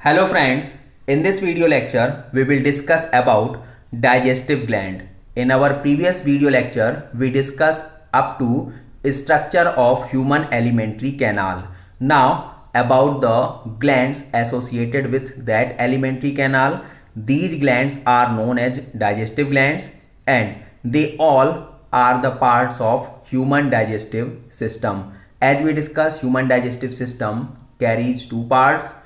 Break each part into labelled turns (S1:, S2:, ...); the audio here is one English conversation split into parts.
S1: Hello friends, in this video lecture we will discuss about digestive gland. In our previous video lecture we discussed up to structure of human alimentary canal. Now about the glands associated with that alimentary canal. These glands are known as digestive glands and they all are the parts of human digestive system. As we discussed, human digestive system carries two parts,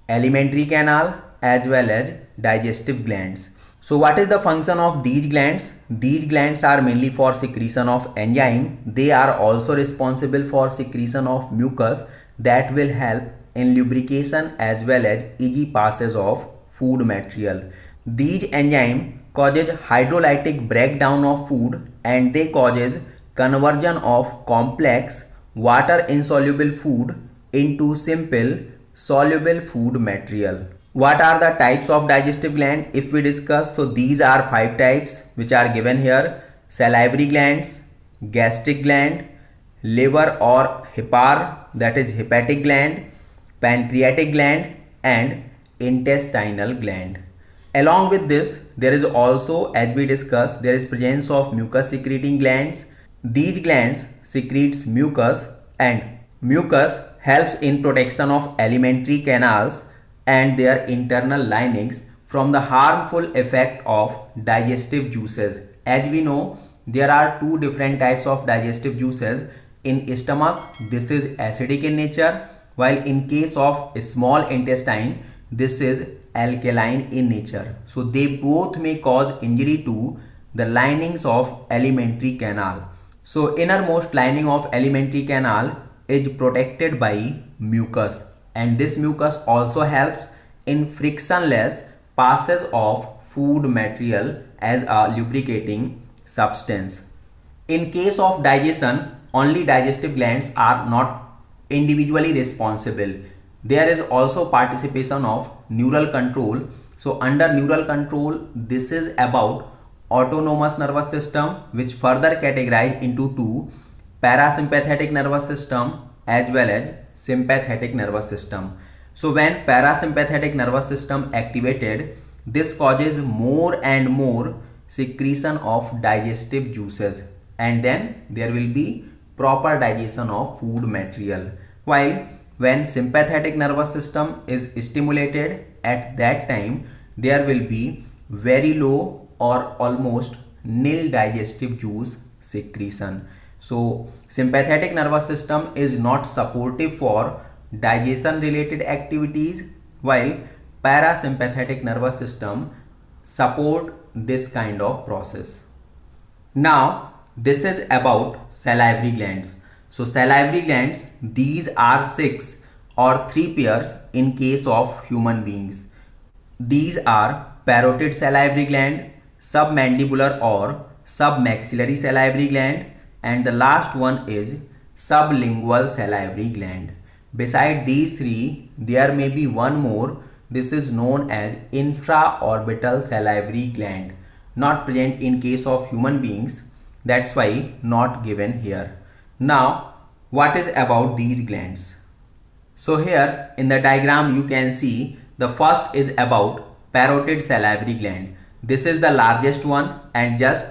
S1: alimentary canal as well as digestive glands. So what is the function of these glands? These glands are mainly for secretion of enzyme. They are also responsible for secretion of mucus that will help in lubrication as well as easy passage of food material. These enzyme causes hydrolytic breakdown of food and they causes conversion of complex water insoluble food into simple soluble food material. What are the types of digestive gland if we discuss? So these are 5 types which are given here: salivary glands, gastric gland, liver or hepar, that is hepatic gland, pancreatic gland and intestinal gland. Along with this, there is also, as we discussed, there is presence of mucus secreting glands. These glands secretes mucus and mucus helps in protection of alimentary canals and their internal linings from the harmful effect of digestive juices. As we know, there are two different types of digestive juices. In stomach, this is acidic in nature, while in case of small intestine, this is alkaline in nature. So they both may cause injury to the linings of alimentary canal. So innermost lining of alimentary canal is protected by mucus and this mucus also helps in frictionless passage of food material as a lubricating substance. In case of digestion, only digestive glands are not individually responsible. There is also participation of neural control. So under neural control, this is about autonomous nervous system, which further categorized into two: parasympathetic nervous system as well as sympathetic nervous system. So when parasympathetic nervous system activated, this causes more and more secretion of digestive juices and then there will be proper digestion of food material. While when sympathetic nervous system is stimulated, at that time there will be very low or almost nil digestive juice secretion. So sympathetic nervous system is not supportive for digestion related activities, while parasympathetic nervous system support this kind of process. Now this is about salivary glands. So salivary glands, these are 6 or 3 pairs in case of human beings. These are parotid salivary gland, submandibular or submaxillary salivary gland, and the last one is sublingual salivary gland. Beside these 3, there may be one more. This is known as infraorbital salivary gland, not present in case of human beings. That's why not given here. Now, what is about these glands? So here in the diagram you can see the first is about parotid salivary gland. This is the largest one and just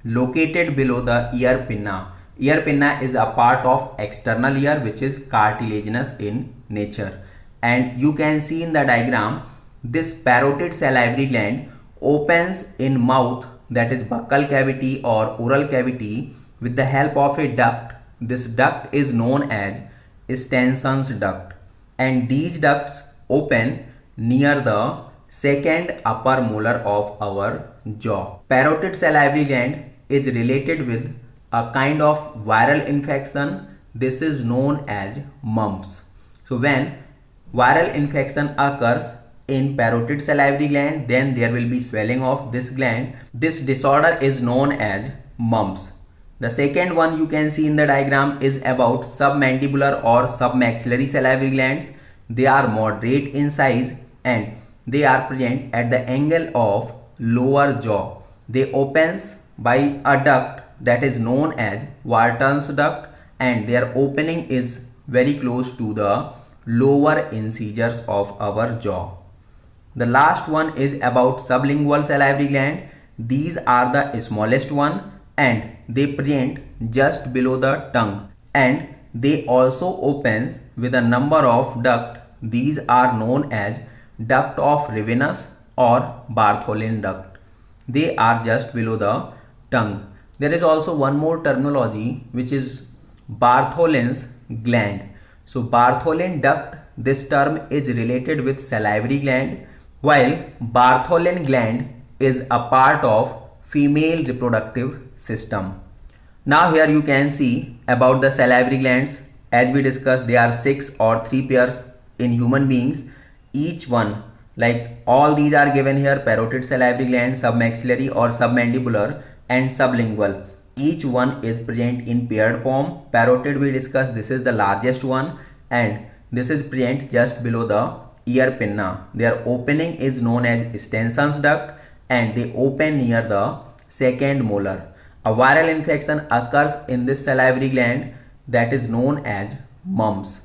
S1: located below the ear pinna. Ear pinna is a part of external ear which is cartilaginous in nature. And you can see in the diagram this parotid salivary gland opens in mouth, that is buccal cavity or oral cavity, with the help of a duct. This duct is known as Stensen's duct and these ducts open near the second upper molar of our jaw. Parotid salivary gland is related with a kind of viral infection. This is known as mumps. So when viral infection occurs in parotid salivary gland, then there will be swelling of this gland. This disorder is known as mumps. The second one you can see in the diagram is about submandibular or submaxillary salivary glands. They are moderate in size and they are present at the angle of lower jaw. They opens by a duct that is known as Wharton's duct and their opening is very close to the lower incisors of our jaw. The last one is about sublingual salivary gland. These are the smallest one and they present just below the tongue, and they also opens with a number of duct. These are known as duct of Ravenous or Bartholin duct. They are just below the tongue. There is also one more terminology which is Bartholin's gland. So Bartholin duct, this term is related with salivary gland, while Bartholin gland is a part of female reproductive system. Now here you can see about the salivary glands. As we discussed, there are 6 or 3 pairs in human beings. Each one, like all these are given here: parotid salivary gland, submaxillary or submandibular, and sublingual. Each one is present in paired form. Parotid we discussed, this is the largest one, and this is present just below the ear pinna. Their opening is known as Stenson's duct and they open near the second molar. A viral infection occurs in this salivary gland that is known as mumps.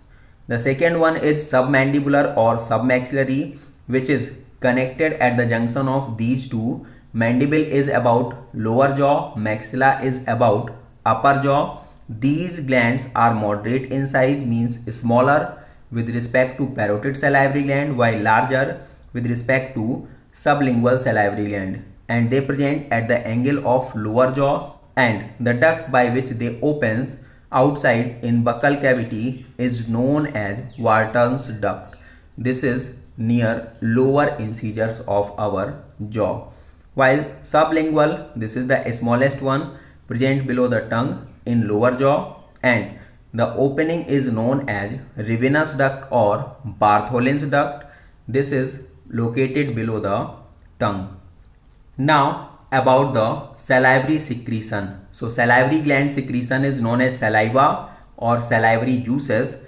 S1: The second one is submandibular or submaxillary, which is connected at the junction of these two. Mandible is about lower jaw, maxilla is about upper jaw. These glands are moderate in size, means smaller with respect to parotid salivary gland, while larger with respect to sublingual salivary gland, and they present at the angle of lower jaw, and the duct by which they opens outside in buccal cavity is known as Wharton's duct. This is near lower incisors of our jaw. While sublingual, this is the smallest one, present below the tongue in lower jaw, and the opening is known as Ravenous duct or Bartholin's duct. This is located below the tongue. Now about the salivary secretion. So salivary gland secretion is known as saliva or salivary juices.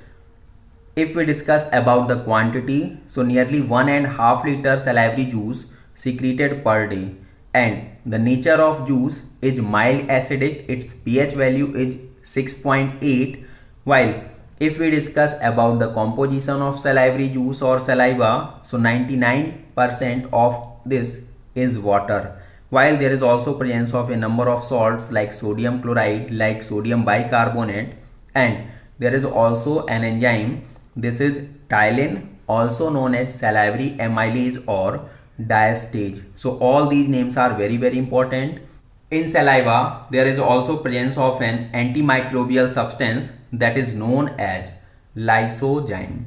S1: If we discuss about the quantity, so nearly 1.5 liter salivary juice secreted per day, and the nature of juice is mild acidic. Its pH value is 6.8. While if we discuss about the composition of salivary juice or saliva, so 99% of this is water, while there is also presence of a number of salts like sodium chloride, like sodium bicarbonate, and there is also an enzyme. This is ptyalin, also known as salivary amylase or diastase. So all these names are very important. In saliva, there is also presence of an antimicrobial substance that is known as lysozyme.